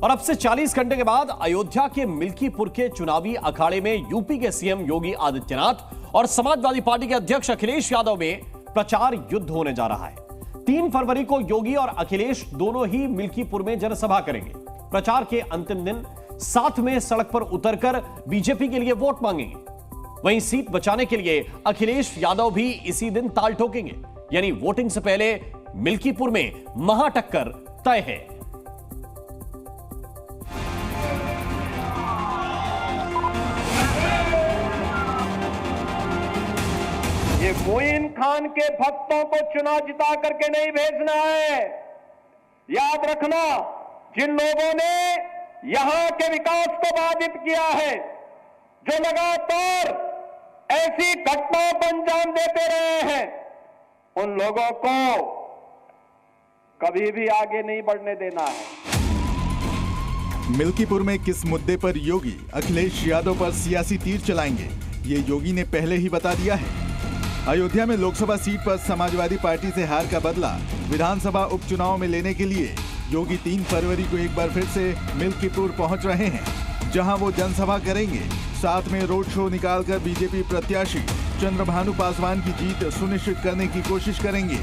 और अब से 40 घंटे के बाद अयोध्या के मिल्कीपुर के चुनावी अखाड़े में यूपी के सीएम योगी आदित्यनाथ और समाजवादी पार्टी के अध्यक्ष अखिलेश यादव में प्रचार युद्ध होने जा रहा है। 3 फरवरी को योगी और अखिलेश दोनों ही मिल्कीपुर में जनसभा करेंगे। प्रचार के अंतिम दिन साथ में सड़क पर उतरकर बीजेपी के लिए वोट मांगेंगे। वहीं सीट बचाने के लिए अखिलेश यादव भी इसी दिन ताल ठोकेंगे, यानी वोटिंग से पहले मिल्कीपुर में महाटक्कर तय है। ये मोइन खान के भक्तों को चुनाव जिता करके नहीं भेजना है। याद रखना, जिन लोगों ने यहां के विकास को बाधित किया है, जो लगातार ऐसी घटनाओं को अंजाम देते रहे हैं, उन लोगों को कभी भी आगे नहीं बढ़ने देना है। मिल्कीपुर में किस मुद्दे पर योगी अखिलेश यादव पर सियासी तीर चलाएंगे, ये योगी ने पहले ही बता दिया है। अयोध्या में लोकसभा सीट पर समाजवादी पार्टी से हार का बदला विधानसभा उपचुनाव में लेने के लिए योगी 3 फरवरी को एक बार फिर से मिल्कीपुर पहुंच रहे हैं, जहां वो जनसभा करेंगे। साथ में रोड शो निकालकर बीजेपी प्रत्याशी चंद्रभानु पासवान की जीत सुनिश्चित करने की कोशिश करेंगे।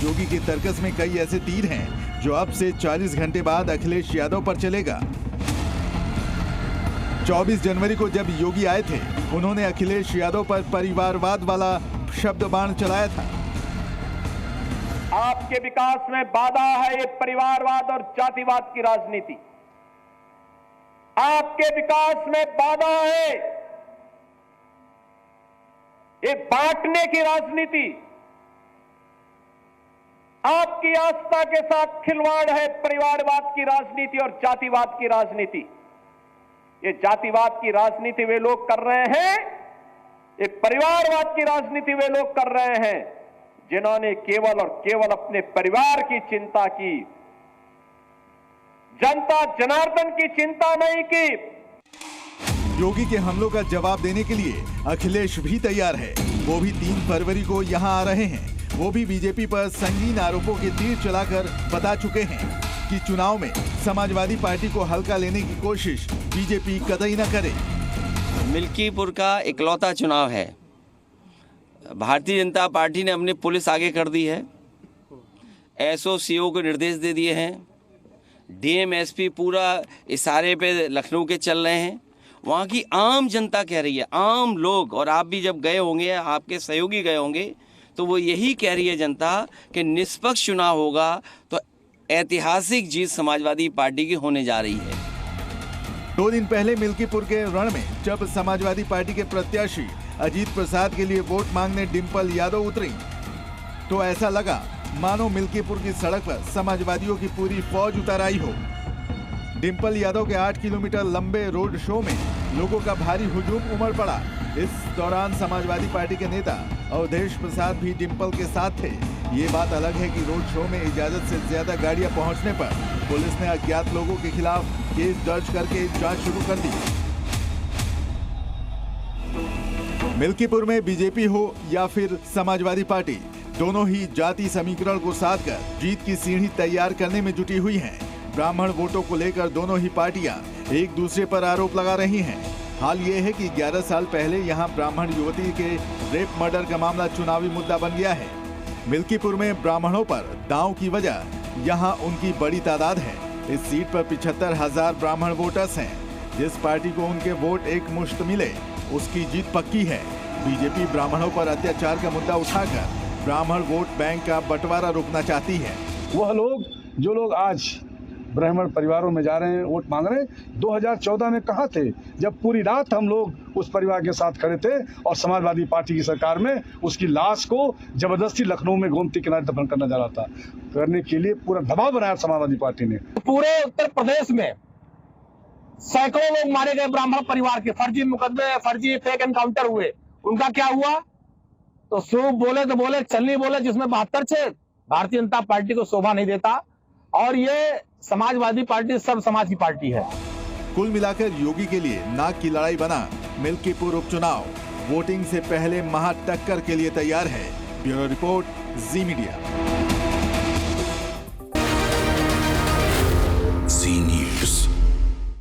योगी के तर्कस में कई ऐसे तीर हैं जो अब से 40 घंटे बाद अखिलेश यादव पर चलेगा। 24 जनवरी को जब योगी आए थे, उन्होंने अखिलेश यादव पर परिवारवाद वाला शब्द बाण चलाया था। आपके विकास में बाधा है ये परिवारवाद और जातिवाद की राजनीति। आपके विकास में बाधा है ये बांटने की राजनीति। आपकी आस्था के साथ खिलवाड़ है परिवारवाद की राजनीति और जातिवाद की राजनीति। ये जातिवाद की राजनीति वे लोग कर रहे हैं, ये परिवारवाद की राजनीति वे लोग कर रहे हैं जिन्होंने केवल और केवल अपने परिवार की चिंता की, जनता जनार्दन की चिंता नहीं की। योगी के हमलों का जवाब देने के लिए अखिलेश भी तैयार है। वो भी 3 फरवरी को यहां आ रहे हैं। वो भी बीजेपी पर संगीन आरोपों के तीर चलाकर बता चुके हैं कि चुनाव में समाजवादी पार्टी को हल्का लेने की कोशिश बीजेपी कतई न करे। मिल्कीपुर का इकलौता चुनाव है। भारतीय जनता पार्टी ने अपनी पुलिस आगे कर दी है, एसओ-सीओ को निर्देश दे दिए हैं, डीएम एसपी पूरा इशारे पे लखनऊ के चल रहे हैं। वहाँ की आम जनता कह रही है, आम लोग, और आप भी जब गए होंगे, आपके सहयोगी गए होंगे, तो वो यही कह रही है जनता कि निष्पक्ष चुनाव होगा तो ऐतिहासिक जीत समाजवादी पार्टी की होने जा रही है। 2 दिन पहले मिल्कीपुर के रण में जब समाजवादी पार्टी के प्रत्याशी अजीत प्रसाद के लिए वोट मांगने डिंपल यादव उतरी, तो ऐसा लगा मानो मिल्कीपुर की सड़क पर समाजवादियों की पूरी फौज उतर आई हो। डिंपल यादव के 8 किलोमीटर लंबे रोड शो में लोगों का भारी हुजूम उमड़ पड़ा। इस दौरान समाजवादी पार्टी के नेता अवधेश प्रसाद भी डिंपल के साथ थे। ये बात अलग है कि रोड शो में इजाजत से ज्यादा गाड़ियां पहुंचने पर पुलिस ने अज्ञात लोगों के खिलाफ केस दर्ज करके जांच शुरू कर दी। मिल्कीपुर में बीजेपी हो या फिर समाजवादी पार्टी, दोनों ही जाति समीकरण को साध कर जीत की सीढ़ी तैयार करने में जुटी हुई हैं। ब्राह्मण वोटों को लेकर दोनों ही पार्टियां एक दूसरे पर आरोप लगा रही हैं। हाल ये है कि 11 साल पहले यहां ब्राह्मण युवती के रेप मर्डर का मामला चुनावी मुद्दा बन गया है। मिल्कीपुर में ब्राह्मणों पर दांव की वजह यहां उनकी बड़ी तादाद है। इस सीट पर 75,000 ब्राह्मण वोटर्स हैं। जिस पार्टी को उनके वोट एक मुश्त मिले, उसकी जीत पक्की है। बीजेपी ब्राह्मणों पर अत्याचार का मुद्दा उठाकर ब्राह्मण वोट बैंक का बंटवारा रोकना चाहती है। वह लोग जो लोग आज ब्राह्मण परिवारों में जा रहे हैं, वोट मांग रहे हैं, 2014 में कहाँ थे जब पूरी रात हम लोग उस परिवार के साथ खड़े थे और समाजवादी पार्टी की सरकार में उसकी लाश को जबरदस्ती लखनऊ में गोमती किनारे दफन करना जा रहा था। करने के लिए पूरा दबाव बनाया समाजवादी पार्टी ने। पूरे उत्तर प्रदेश में सैकड़ों लोग मारे गए ब्राह्मण परिवार के, फर्जी मुकदमे, फर्जी फेक एनकाउंटर हुए। उनका क्या हुआ? तो सूप बोले तो बोले, चलनी बोले, जिसमें 72 छेद। भारतीय जनता पार्टी को शोभा नहीं देता और ये समाजवादी पार्टी सब समाज की पार्टी है। कुल मिलाकर योगी के लिए नाक की लड़ाई बना मिल्कीपुर उपचुनाव। वोटिंग से पहले महाटक्कर के लिए तैयार है। ब्यूरो रिपोर्ट, जी मीडिया।